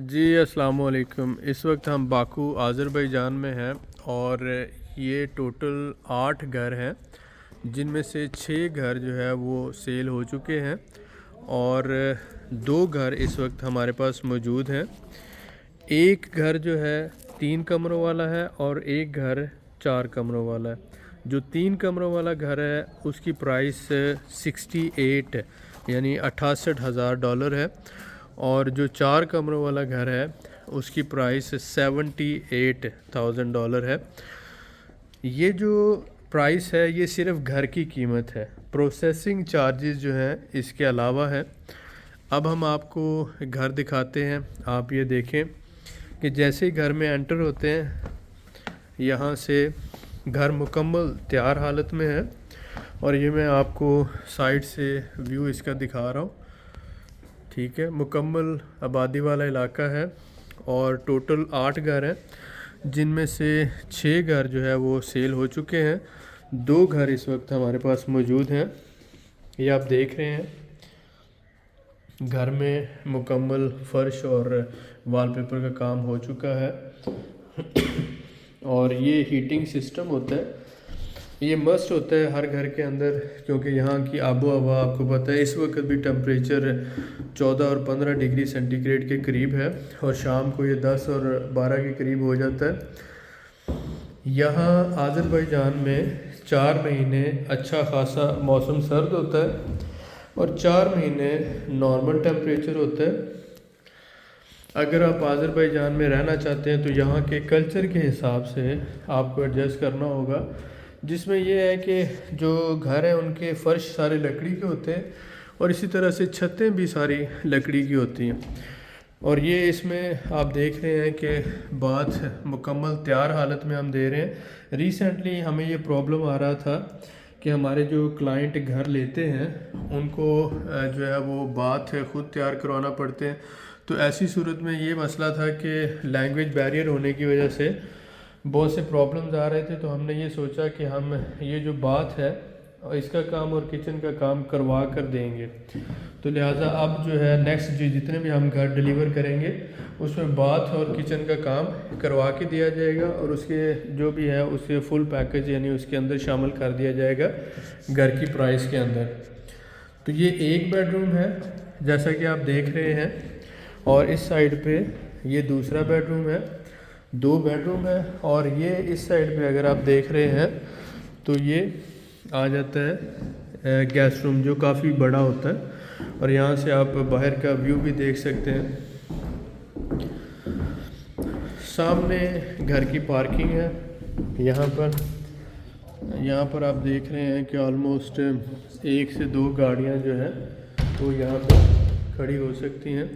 जी अस्सलाम वालेकुम। इस वक्त हम बाकू आज़रबाईजान में हैं और ये टोटल 8 घर हैं जिनमें से 6 घर जो है वो सेल हो चुके हैं और 2 घर इस वक्त हमारे पास मौजूद हैं। एक घर जो है 3 कमरों वाला है और एक घर 4 कमरों वाला है। जो 3 कमरों वाला घर है उसकी प्राइस 68 यानी $68,000 है और जो 4 कमरों वाला घर है उसकी प्राइस $78,000 है। ये जो प्राइस है ये सिर्फ घर की कीमत है, प्रोसेसिंग चार्जेस जो हैं इसके अलावा है। अब हम आपको घर दिखाते हैं, आप ये देखें कि जैसे ही घर में एंटर होते हैं यहाँ से घर मुकम्मल तैयार हालत में है और ये मैं आपको साइड से व्यू इसका दिखा रहा हूँ। ठीक है, मुकम्मल आबादी वाला इलाका है और टोटल 8 घर हैं जिनमें से 6 घर जो है वो सेल हो चुके हैं। 2 घर इस वक्त हमारे पास मौजूद हैं। ये आप देख रहे हैं घर में मुकम्मल फ़र्श और वॉलपेपर का काम हो चुका है और ये हीटिंग सिस्टम होता है, ये मस्ट होता है हर घर के अंदर, क्योंकि यहाँ की आबो हवा आपको पता है इस वक्त भी टेम्परेचर 14 और 15 डिग्री सेंटीग्रेड के करीब है और शाम को ये 10 और 12 के करीब हो जाता है। यहाँ आज़रबाईजान में 4 महीने अच्छा खासा मौसम सर्द होता है और 4 महीने नॉर्मल टेम्परेचर होता है। अगर आप आज़रबाईजान में रहना चाहते हैं तो यहाँ के कल्चर के हिसाब से आपको एडजस्ट करना होगा, जिसमें यह है कि जो घर हैं उनके फ़र्श सारे लकड़ी के होते हैं और इसी तरह से छतें भी सारी लकड़ी की होती हैं। और ये इसमें आप देख रहे हैं कि बात मुकम्मल तैयार हालत में हम दे रहे हैं। रिसेंटली हमें ये प्रॉब्लम आ रहा था कि हमारे जो क्लाइंट घर लेते हैं उनको जो है वो बात है ख़ुद तैयार करवाना पड़ते हैं। तो ऐसी सूरत में ये मसला था कि लैंग्वेज बैरियर होने की वजह से बहुत से प्रॉब्लम्स आ रहे थे। तो हमने ये सोचा कि हम ये जो बात है इसका काम और किचन का काम करवा कर देंगे। तो लिहाजा अब जो है नेक्स्ट जितने भी हम घर डिलीवर करेंगे उसमें बाथ और किचन का काम करवा के दिया जाएगा और उसके जो भी है उसके फुल पैकेज यानी उसके अंदर शामिल कर दिया जाएगा घर की प्राइस के अंदर। तो ये एक बेडरूम है जैसा कि आप देख रहे हैं और इस साइड पे ये दूसरा बेडरूम है, 2 बेडरूम है और ये इस साइड पे अगर आप देख रहे हैं तो ये आ जाता है गेस्ट रूम जो काफ़ी बड़ा होता है और यहाँ से आप बाहर का व्यू भी देख सकते हैं। सामने घर की पार्किंग है। यहाँ पर आप देख रहे हैं कि ऑलमोस्ट 1 से 2 गाड़ियाँ जो हैं वो यहाँ पर खड़ी हो सकती हैं।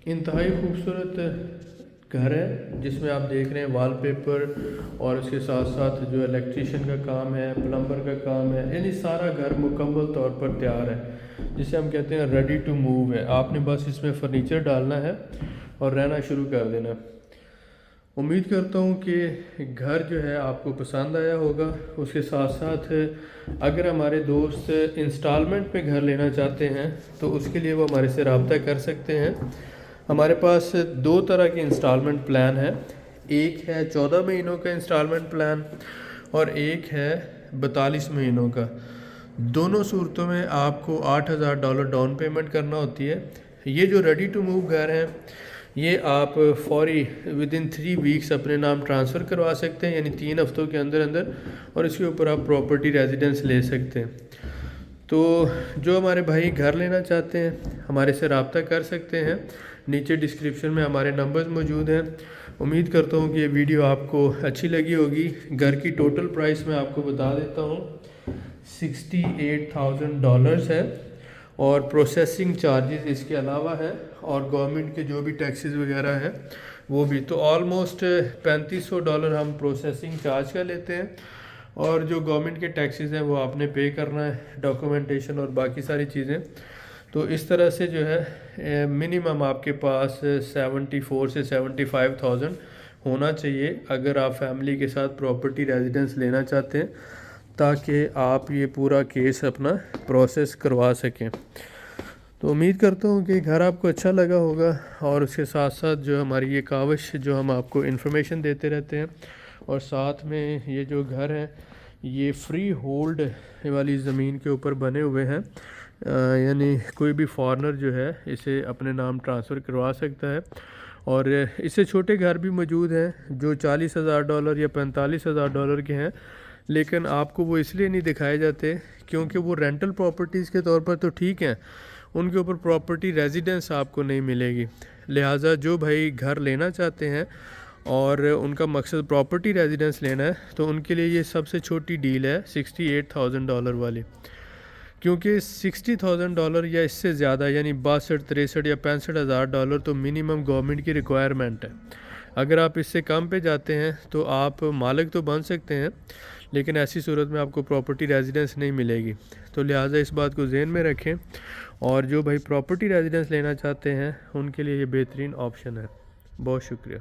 इंतहाई खूबसूरत घर है जिसमें आप देख रहे हैं वॉलपेपर और उसके साथ साथ जो इलेक्ट्रीशियन का काम है, प्लम्बर का काम है, यानी सारा घर मुकम्मल तौर पर तैयार है, जिसे हम कहते हैं रेडी टू मूव है। आपने बस इसमें फर्नीचर डालना है और रहना शुरू कर देना। उम्मीद करता हूँ कि घर जो है आपको पसंद आया होगा। उसके साथ साथ अगर हमारे दोस्त इंस्टॉलमेंट पे घर लेना चाहते हैं तो उसके लिए वो हमारे से रब्ता कर सकते हैं। हमारे पास 2 तरह के इंस्टॉलमेंट प्लान है, एक है 14 महीनों का इंस्टॉलमेंट प्लान और एक है 42 महीनों का। दोनों सूरतों में आपको $8,000 डाउन पेमेंट करना होती है। ये जो रेडी टू मूव घर हैं ये आप फौरी विदिन 3 वीक्स अपने नाम ट्रांसफ़र करवा सकते हैं, यानी 3 हफ्तों के अंदर अंदर, और इसके ऊपर आप प्रॉपर्टी रेजिडेंस ले सकते हैं। तो जो हमारे भाई घर लेना चाहते हैं हमारे से रब्ता कर सकते हैं। नीचे डिस्क्रिप्शन में हमारे नंबर्स मौजूद हैं। उम्मीद करता हूँ कि ये वीडियो आपको अच्छी लगी होगी। घर की टोटल प्राइस मैं आपको बता देता हूँ, $68,000 है और प्रोसेसिंग चार्जेस इसके अलावा है और गवर्नमेंट के जो भी टैक्सेस वगैरह हैं वो भी। तो ऑलमोस्ट $3500 हम प्रोसेसिंग चार्ज का लेते हैं और जो गवर्नमेंट के टैक्सेस हैं वो आपने पे करना है, डॉक्यूमेंटेशन और बाकी सारी चीज़ें। तो इस तरह से जो है मिनिमम आपके पास 74 से 75,000 होना चाहिए अगर आप फैमिली के साथ प्रॉपर्टी रेजिडेंस लेना चाहते हैं, ताकि आप ये पूरा केस अपना प्रोसेस करवा सकें। تو امید کرتا ہوں کہ گھر آپ کو اچھا لگا ہوگا، اور اس کے ساتھ ساتھ جو ہماری یہ کاوش جو ہم آپ کو انفارمیشن دیتے رہتے ہیں، اور ساتھ میں یہ جو گھر ہیں یہ فری ہولڈ والی زمین کے اوپر بنے ہوئے ہیں، یعنی کوئی بھی فارنر جو ہے اسے اپنے نام ٹرانسفر کروا سکتا ہے، اور اس سے چھوٹے گھر بھی موجود ہیں جو $40,000 یا $45,000 کے ہیں، لیکن آپ کو وہ اس لیے نہیں دکھائے جاتے کیونکہ وہ رینٹل پراپرٹیز کے طور پر تو ٹھیک ہیں، ان کے اوپر پراپرٹی ریزیڈنس آپ کو نہیں ملے گی۔ لہٰذا جو بھائی گھر لینا چاہتے ہیں اور ان کا مقصد پراپرٹی ریزیڈنس لینا ہے، تو ان کے لیے یہ سب سے چھوٹی ڈیل ہے $68,000 والی، کیونکہ $60,000 یا اس سے زیادہ یعنی 62، 63 یا $65,000 تو منیمم گورنمنٹ کی ریکوائرمنٹ ہے۔ اگر آپ اس سے کم پہ جاتے ہیں تو آپ مالک تو بن سکتے ہیں، لیکن ایسی صورت میں آپ کو پراپرٹی ریزیڈنس نہیں ملے گی، تو لہٰذا اس بات کو ذہن میں رکھیں، اور جو بھائی پراپرٹی ریزیڈنس لینا چاہتے ہیں ان کے لیے یہ بہترین آپشن ہے۔ بہت شکریہ۔